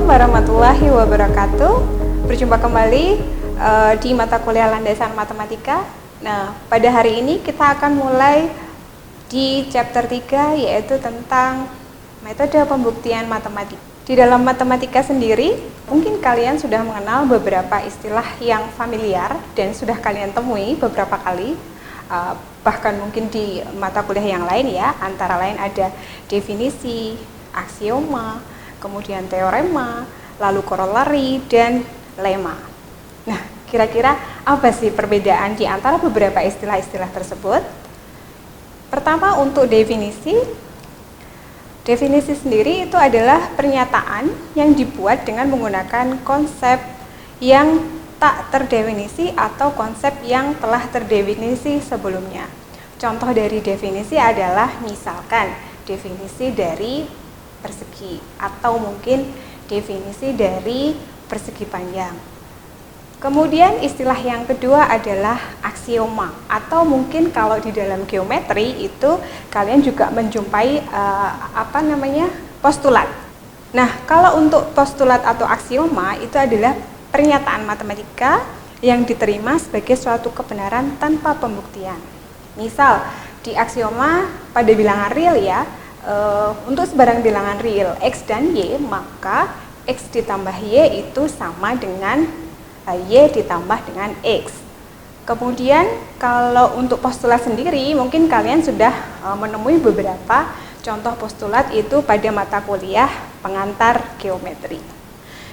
warahmatullahi wabarakatuh. Berjumpa kembali di mata kuliah landasan matematika. Nah, pada hari ini kita akan mulai di chapter 3, yaitu tentang metode pembuktian matematika. Di dalam matematika sendiri, mungkin kalian sudah mengenal beberapa istilah yang familiar dan sudah kalian temui beberapa kali, bahkan mungkin di mata kuliah yang lain ya, antara lain ada definisi, aksioma, kemudian teorema, lalu korolari, dan lema. Nah, kira-kira apa sih perbedaan di antara beberapa istilah-istilah tersebut? Pertama, untuk definisi. Definisi sendiri itu adalah pernyataan yang dibuat dengan menggunakan konsep yang tak terdefinisi atau konsep yang telah terdefinisi sebelumnya. Contoh dari definisi adalah misalkan definisi dari persegi atau mungkin definisi dari persegi panjang. Kemudian istilah yang kedua adalah aksioma, atau mungkin kalau di dalam geometri itu kalian juga menjumpai postulat. Nah, kalau untuk postulat atau aksioma itu adalah pernyataan matematika yang diterima sebagai suatu kebenaran tanpa pembuktian. Misal di aksioma pada bilangan real ya, untuk sebarang bilangan real x dan y, maka x ditambah y itu sama dengan y ditambah dengan x. Kemudian kalau untuk postulat sendiri, mungkin kalian sudah menemui beberapa contoh postulat itu pada mata kuliah pengantar geometri.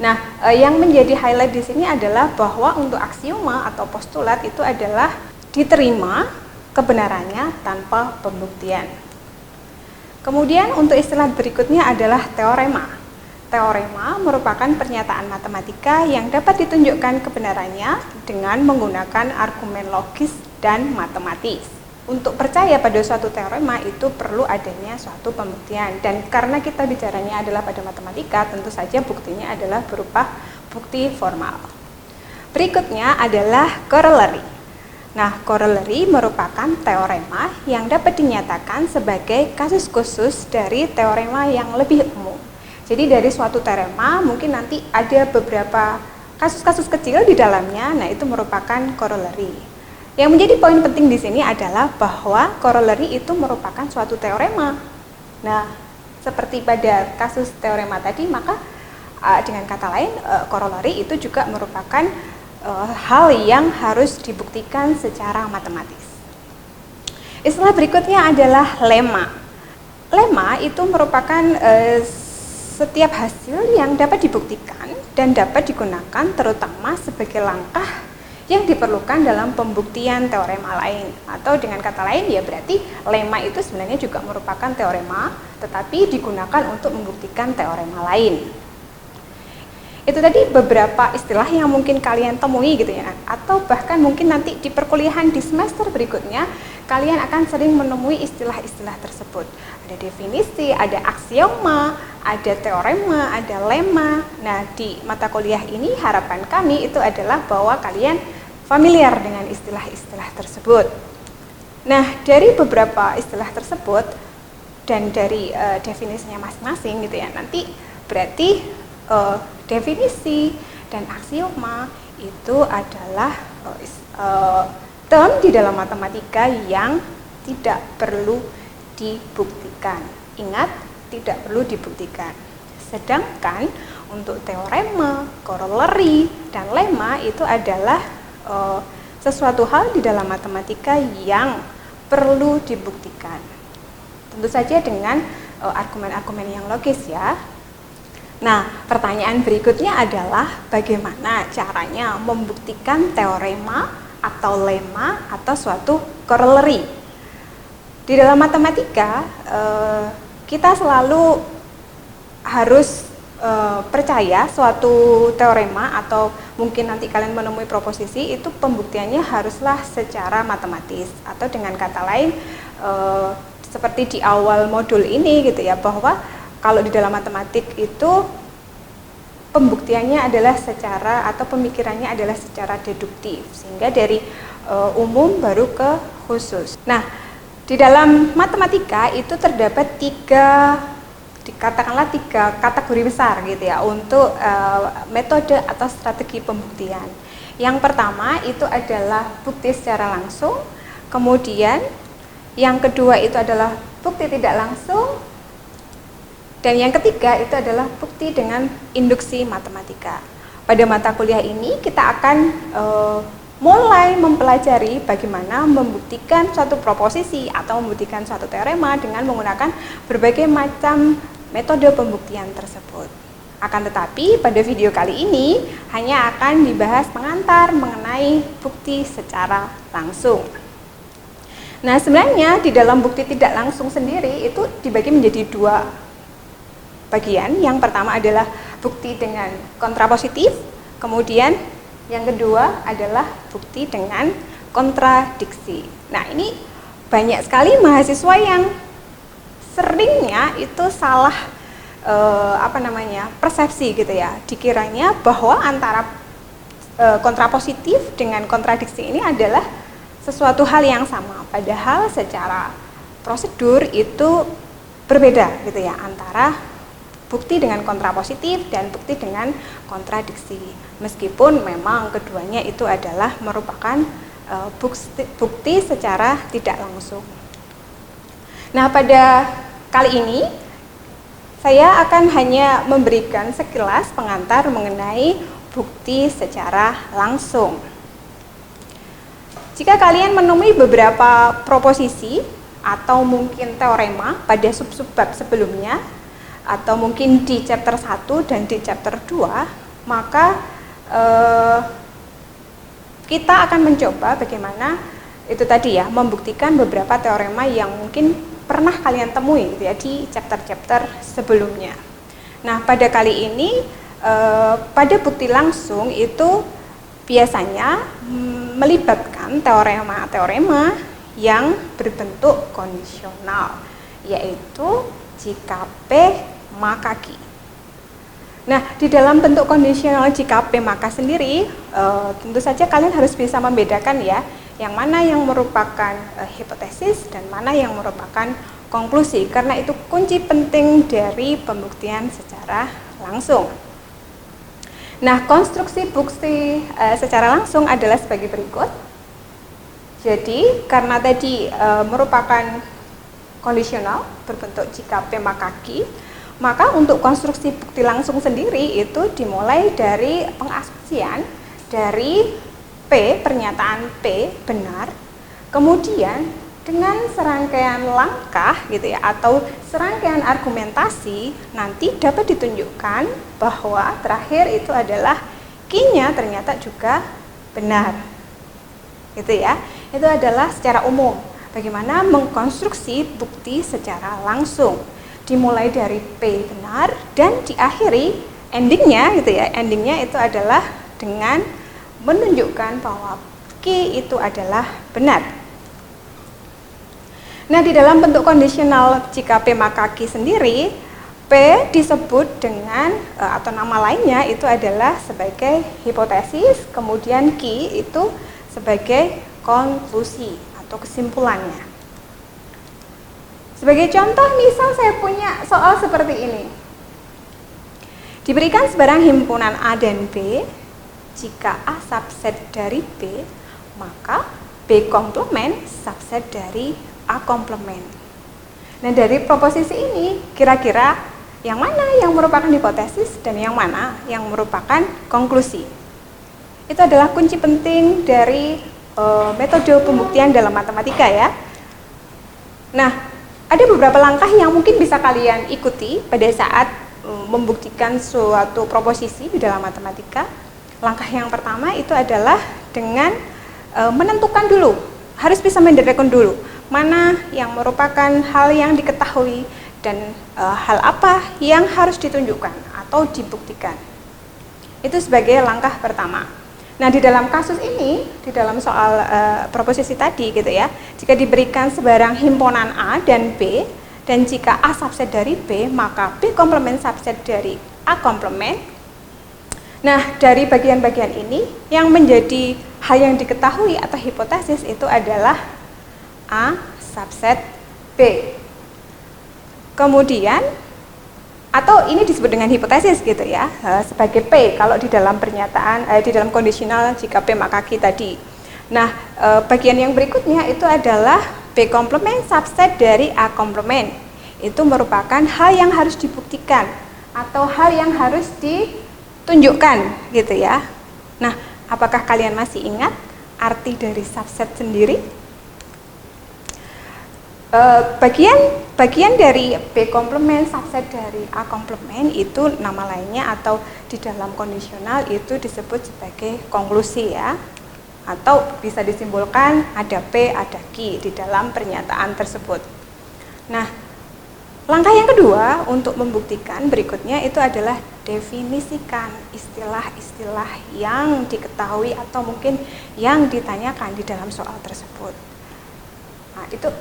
Nah, yang menjadi highlight di sini adalah bahwa untuk aksioma atau postulat itu adalah diterima kebenarannya tanpa pembuktian. Kemudian untuk istilah berikutnya adalah teorema. Teorema merupakan pernyataan matematika yang dapat ditunjukkan kebenarannya dengan menggunakan argumen logis dan matematis. Untuk percaya pada suatu teorema itu perlu adanya suatu pembuktian, dan karena kita bicaranya adalah pada matematika, tentu saja buktinya adalah berupa bukti formal. Berikutnya adalah corollary. Nah, corollary merupakan teorema yang dapat dinyatakan sebagai kasus khusus dari teorema yang lebih umum. Jadi dari suatu teorema mungkin nanti ada beberapa kasus-kasus kecil di dalamnya, nah itu merupakan corollary. Yang menjadi poin penting di sini adalah bahwa corollary itu merupakan suatu teorema. Nah, seperti pada kasus teorema tadi, maka dengan kata lain corollary itu juga merupakan hal yang harus dibuktikan secara matematis. Istilah berikutnya adalah lema. Lema itu merupakan setiap hasil yang dapat dibuktikan dan dapat digunakan terutama sebagai langkah yang diperlukan dalam pembuktian teorema lain. Atau dengan kata lain ya berarti lema itu sebenarnya juga merupakan teorema, tetapi digunakan untuk membuktikan teorema lain. Itu tadi beberapa istilah yang mungkin kalian temui gitu ya, atau bahkan mungkin nanti di perkuliahan di semester berikutnya kalian akan sering menemui istilah-istilah tersebut. Ada definisi, ada aksioma, ada teorema, ada lema. Nah, di mata kuliah ini harapan kami itu adalah bahwa kalian familiar dengan istilah-istilah tersebut. Nah, dari beberapa istilah tersebut dan dari definisinya masing-masing gitu ya, nanti berarti definisi dan aksioma itu adalah term di dalam matematika yang tidak perlu dibuktikan. Ingat, tidak perlu dibuktikan. Sedangkan untuk teorema, corollary, dan lema itu adalah sesuatu hal di dalam matematika yang perlu dibuktikan. Tentu saja dengan argumen-argumen yang logis ya. Nah, pertanyaan berikutnya adalah bagaimana caranya membuktikan teorema atau lema atau suatu corollary. Di dalam matematika, kita selalu harus percaya suatu teorema atau mungkin nanti kalian menemui proposisi itu pembuktiannya haruslah secara matematis, atau dengan kata lain seperti di awal modul ini gitu ya, bahwa kalau di dalam matematik itu pembuktiannya adalah secara atau pemikirannya adalah secara deduktif, sehingga dari umum baru ke khusus. Nah, di dalam matematika itu terdapat 3 dikatakanlah 3 kategori besar gitu ya untuk metode atau strategi pembuktian. Yang pertama itu adalah bukti secara langsung, kemudian yang kedua itu adalah bukti tidak langsung, dan yang ketiga itu adalah bukti dengan induksi matematika. Pada mata kuliah ini kita akan mulai mempelajari bagaimana membuktikan suatu proposisi atau membuktikan suatu teorema dengan menggunakan berbagai macam metode pembuktian tersebut. Akan tetapi pada video kali ini hanya akan dibahas pengantar mengenai bukti secara langsung. Nah, sebenarnya di dalam bukti tidak langsung sendiri itu dibagi menjadi 2 bagian. Yang pertama adalah bukti dengan kontrapositif, kemudian yang kedua adalah bukti dengan kontradiksi. Nah, ini banyak sekali mahasiswa yang seringnya itu salah persepsi gitu ya. Dikiranya bahwa antara kontrapositif dengan kontradiksi ini adalah sesuatu hal yang sama. Padahal secara prosedur itu berbeda gitu ya, antara bukti dengan kontrapositif dan bukti dengan kontradiksi. Meskipun memang keduanya itu adalah merupakan bukti secara tidak langsung. Nah, pada kali ini saya akan hanya memberikan sekilas pengantar mengenai bukti secara langsung. Jika kalian menemui beberapa proposisi atau mungkin teorema pada sub-sub bab sebelumnya, atau mungkin di chapter 1 dan di chapter 2, maka kita akan mencoba bagaimana itu tadi ya, membuktikan beberapa teorema yang mungkin pernah kalian temui gitu ya, di chapter-chapter sebelumnya. Nah, pada kali ini pada bukti langsung itu biasanya melibatkan teorema-teorema yang berbentuk kondisional, yaitu jika P maka Q. Nah, di dalam bentuk kondisional jika P maka sendiri, tentu saja kalian harus bisa membedakan ya, yang mana yang merupakan hipotesis dan mana yang merupakan konklusi, karena itu kunci penting dari pembuktian secara langsung. Nah, konstruksi bukti secara langsung adalah sebagai berikut. Jadi, karena tadi merupakan kondisional berbentuk jika P maka Q, maka untuk konstruksi bukti langsung sendiri itu dimulai dari pengasumsian dari P, pernyataan P benar, kemudian dengan serangkaian langkah gitu ya, atau serangkaian argumentasi nanti dapat ditunjukkan bahwa terakhir itu adalah Q-nya ternyata juga benar, gitu ya. Itu adalah secara umum bagaimana mengkonstruksi bukti secara langsung, dimulai dari P benar dan diakhiri endingnya gitu ya, endingnya itu adalah dengan menunjukkan bahwa Q itu adalah benar. Nah, di dalam bentuk kondisional jika P maka Q sendiri, P disebut dengan atau nama lainnya itu adalah sebagai hipotesis, kemudian Q itu sebagai konklusi atau kesimpulannya. Sebagai contoh, misal saya punya soal seperti ini. Diberikan sebarang himpunan A dan B, jika A subset dari B, maka B komplement subset dari A komplement. Nah, dari proposisi ini, kira-kira yang mana yang merupakan hipotesis dan yang mana yang merupakan konklusi? Itu adalah kunci penting dari metode pembuktian dalam matematika ya. Nah, ada beberapa langkah yang mungkin bisa kalian ikuti pada saat membuktikan suatu proposisi di dalam matematika. Langkah yang pertama itu adalah dengan menentukan dulu, harus bisa mendeteksi dulu mana yang merupakan hal yang diketahui dan hal apa yang harus ditunjukkan atau dibuktikan. Itu sebagai langkah pertama. Nah, di dalam kasus ini, di dalam soal proposisi tadi gitu ya, jika diberikan sebarang himpunan A dan B, dan jika A subset dari B, maka B komplement subset dari A komplement. Nah, dari bagian-bagian ini, yang menjadi hal yang diketahui atau hipotesis itu adalah A subset B. Kemudian, atau ini disebut dengan hipotesis gitu ya, sebagai P kalau di dalam pernyataan di dalam kondisional jika P maka Q tadi. Nah, bagian yang berikutnya itu adalah B komplement subset dari A komplement. Itu merupakan hal yang harus dibuktikan atau hal yang harus ditunjukkan gitu ya. Nah, apakah kalian masih ingat arti dari subset sendiri? Bagian dari B komplement subset dari A komplement itu nama lainnya atau di dalam kondisional itu disebut sebagai konklusi ya, atau bisa disimpulkan ada P ada Q di dalam pernyataan tersebut. Nah, langkah yang kedua untuk membuktikan berikutnya itu adalah definisikan istilah-istilah yang diketahui atau mungkin yang ditanyakan di dalam soal tersebut. Nah, itu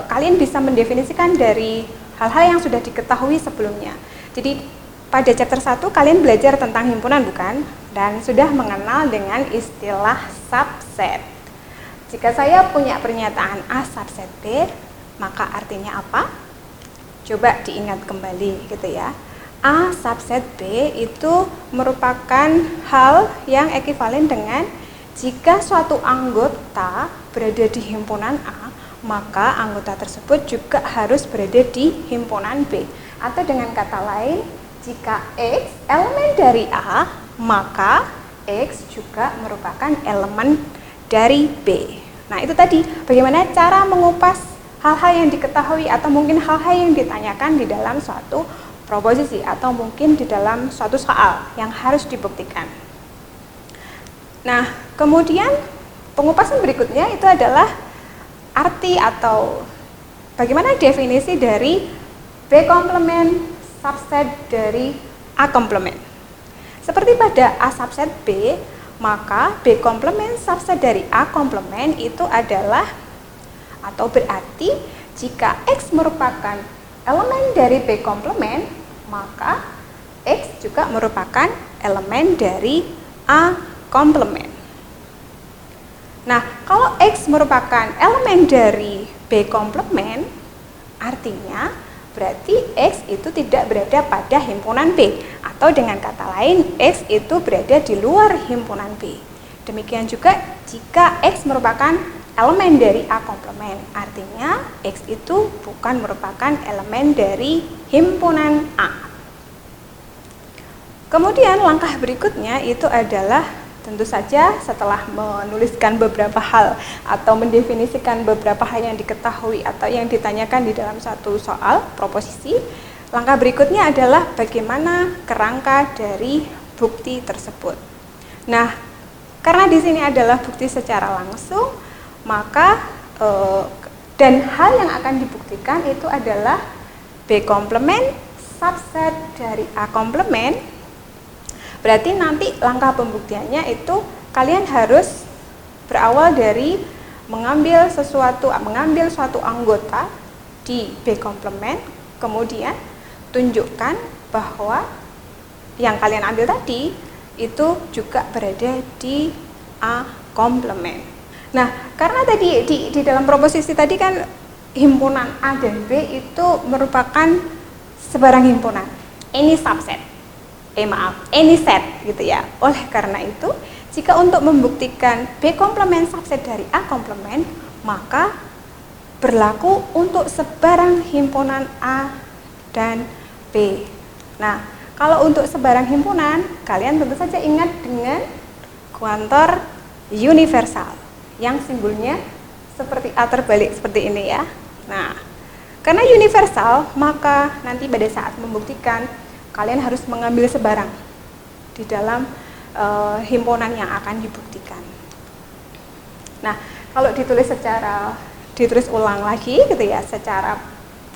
kalian bisa mendefinisikan dari hal-hal yang sudah diketahui sebelumnya. Jadi pada chapter 1 kalian belajar tentang himpunan bukan? Dan sudah mengenal dengan istilah subset. Jika saya punya pernyataan A subset B, maka artinya apa? Coba diingat kembali gitu ya. A subset B itu merupakan hal yang ekivalen dengan jika suatu anggota berada di himpunan A, maka anggota tersebut juga harus berada di himpunan B. Atau dengan kata lain, jika X elemen dari A, maka X juga merupakan elemen dari B. Nah, itu tadi bagaimana cara mengupas hal-hal yang diketahui atau mungkin hal-hal yang ditanyakan di dalam suatu proposisi atau mungkin di dalam suatu soal yang harus dibuktikan. Nah, kemudian pengupasan berikutnya itu adalah arti atau bagaimana definisi dari B komplement subset dari A komplement. Seperti pada A subset B, maka B komplement subset dari A komplement itu adalah atau berarti jika X merupakan elemen dari B komplement, maka X juga merupakan elemen dari A komplement. Nah, kalau X merupakan elemen dari B komplement, artinya berarti X itu tidak berada pada himpunan B, atau dengan kata lain X itu berada di luar himpunan B. Demikian juga jika X merupakan elemen dari A komplement, artinya X itu bukan merupakan elemen dari himpunan A. Kemudian langkah berikutnya itu adalah tentu saja setelah menuliskan beberapa hal atau mendefinisikan beberapa hal yang diketahui atau yang ditanyakan di dalam satu soal proposisi, langkah berikutnya adalah bagaimana kerangka dari bukti tersebut. Nah, karena di sini adalah bukti secara langsung, maka dan hal yang akan dibuktikan itu adalah B komplement subset dari A komplement. Berarti nanti langkah pembuktiannya itu kalian harus berawal dari mengambil suatu anggota di B komplement, kemudian tunjukkan bahwa yang kalian ambil tadi itu juga berada di A komplement. Nah, karena tadi di dalam proposisi tadi kan himpunan A dan B itu merupakan sebarang himpunan, any subset. Any set gitu ya. Oleh karena itu, jika untuk membuktikan B komplement subset dari A komplement, maka berlaku untuk sebarang himpunan A dan B. Nah, kalau untuk sebarang himpunan, kalian tentu saja ingat dengan kuantor universal yang simbolnya seperti A terbalik seperti ini ya. Nah, karena universal, maka nanti pada saat membuktikan kalian harus mengambil sebarang di dalam himpunan yang akan dibuktikan. Nah, kalau ditulis ulang lagi gitu ya, secara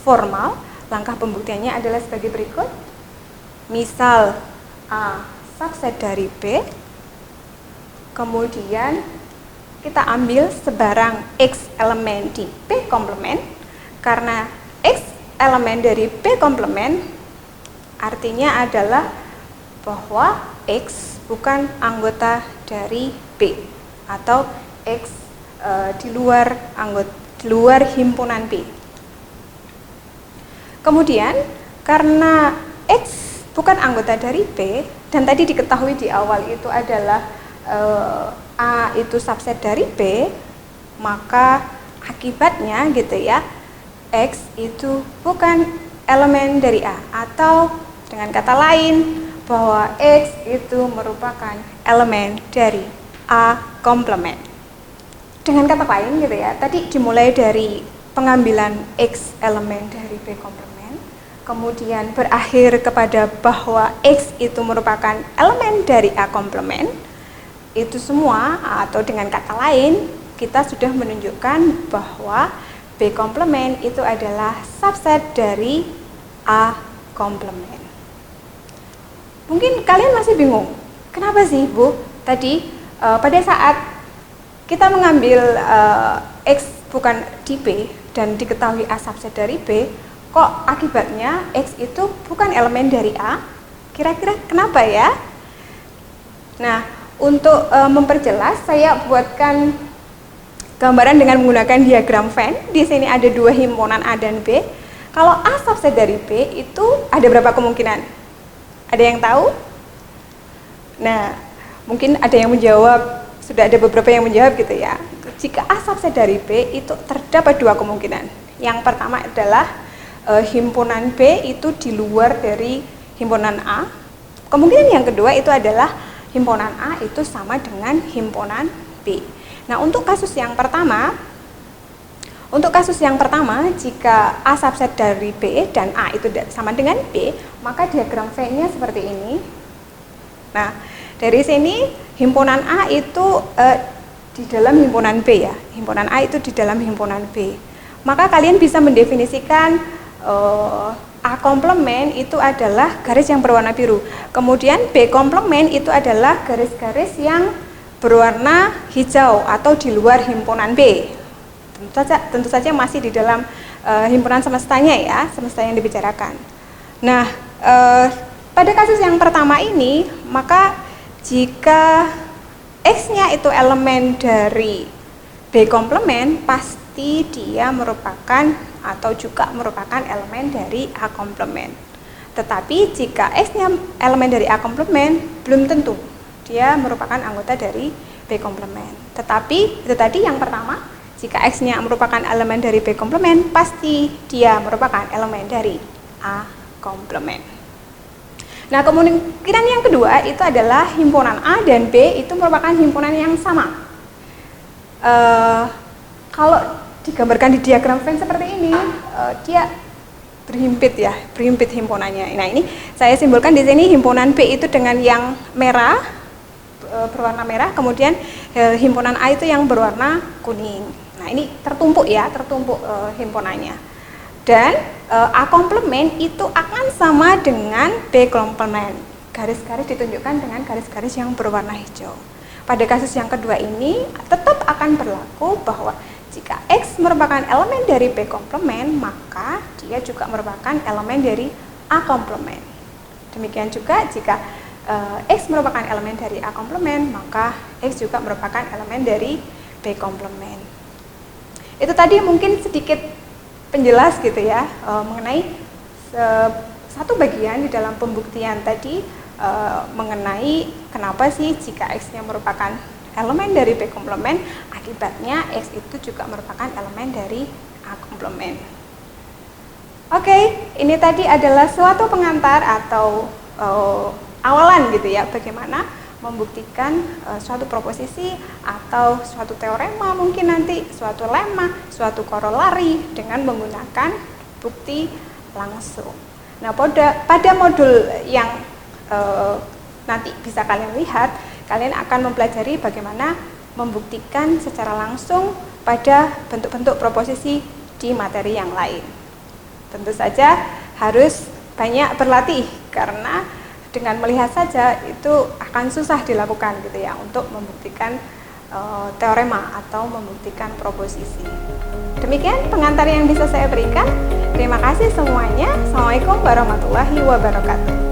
formal, langkah pembuktiannya adalah sebagai berikut. Misal A subset dari B, kemudian kita ambil sebarang X elemen di B komplement, karena X elemen dari B komplement artinya adalah bahwa X bukan anggota dari B atau X di luar himpunan B. Kemudian karena X bukan anggota dari B, dan tadi diketahui di awal itu adalah A itu subset dari B, maka akibatnya gitu ya, X itu bukan elemen dari A, atau dengan kata lain bahwa X itu merupakan elemen dari A komplement. Dengan kata lain gitu ya, tadi dimulai dari pengambilan X elemen dari B komplement, kemudian berakhir kepada bahwa X itu merupakan elemen dari A komplement. Itu semua, atau dengan kata lain, kita sudah menunjukkan bahwa B komplement itu adalah subset dari A komplement. Mungkin kalian masih bingung, kenapa sih Bu? Tadi pada saat kita mengambil X bukan di B dan diketahui A subset dari B, kok akibatnya X itu bukan elemen dari A? Kira-kira kenapa ya? Nah, untuk memperjelas, saya buatkan gambaran dengan menggunakan diagram Venn. Di sini ada dua himpunan A dan B. Kalau A subset dari B itu ada berapa kemungkinan? Ada yang tahu? Nah, mungkin ada yang menjawab, sudah ada beberapa yang menjawab gitu ya. Jika A subset dari B itu terdapat dua kemungkinan. Yang pertama adalah himpunan B itu di luar dari himpunan A. Kemungkinan yang kedua itu adalah himpunan A itu sama dengan himpunan B. Nah, untuk kasus yang pertama, jika A subset dari B dan A itu sama dengan B, maka diagram Venn-nya seperti ini. Nah, dari sini himpunan A itu di dalam himpunan B ya. Himpunan A itu di dalam himpunan B. Maka kalian bisa mendefinisikan A komplement itu adalah garis yang berwarna biru. Kemudian B komplement itu adalah garis-garis yang berwarna hijau atau di luar himpunan B. Tentu saja masih di dalam himpunan semestanya ya, semesta yang dibicarakan. Nah, pada kasus yang pertama ini, maka jika X-nya itu elemen dari B komplement, pasti dia merupakan atau juga merupakan elemen dari A komplement. Tetapi jika X-nya elemen dari A komplement, belum tentu dia merupakan anggota dari B komplement. Tetapi itu tadi yang pertama, jika X-nya merupakan elemen dari B komplement, pasti dia merupakan elemen dari A komplement. Nah, kemungkinan yang kedua itu adalah himpunan A dan B itu merupakan himpunan yang sama. Kalau digambarkan di diagram Venn seperti ini, dia berhimpit himpunannya. Nah, ini saya simbolkan di sini himpunan B itu dengan yang merah, berwarna merah, kemudian himpunan A itu yang berwarna kuning. Nah, ini tertumpuk himpunannya. Dan A komplement itu akan sama dengan B komplement. Garis-garis ditunjukkan dengan garis-garis yang berwarna hijau. Pada kasus yang kedua ini tetap akan berlaku bahwa jika X merupakan elemen dari B komplement, maka dia juga merupakan elemen dari A komplement. Demikian juga jika X merupakan elemen dari A komplement, maka X juga merupakan elemen dari B komplement. Itu tadi mungkin sedikit penjelas gitu ya, mengenai satu bagian di dalam pembuktian tadi, mengenai kenapa sih jika X-nya merupakan elemen dari B komplement, akibatnya X itu juga merupakan elemen dari A komplement. Oke, ini tadi adalah suatu pengantar atau awalan gitu ya, bagaimana membuktikan suatu proposisi atau suatu teorema, mungkin nanti suatu lemma, suatu korolari dengan menggunakan bukti langsung. Nah, pada modul yang nanti bisa kalian lihat, kalian akan mempelajari bagaimana membuktikan secara langsung pada bentuk-bentuk proposisi di materi yang lain. Tentu saja harus banyak berlatih, karena dengan melihat saja itu akan susah dilakukan gitu ya, untuk membuktikan teorema atau membuktikan proposisi. Demikian pengantar yang bisa saya berikan. Terima kasih semuanya. Assalamualaikum warahmatullahi wabarakatuh.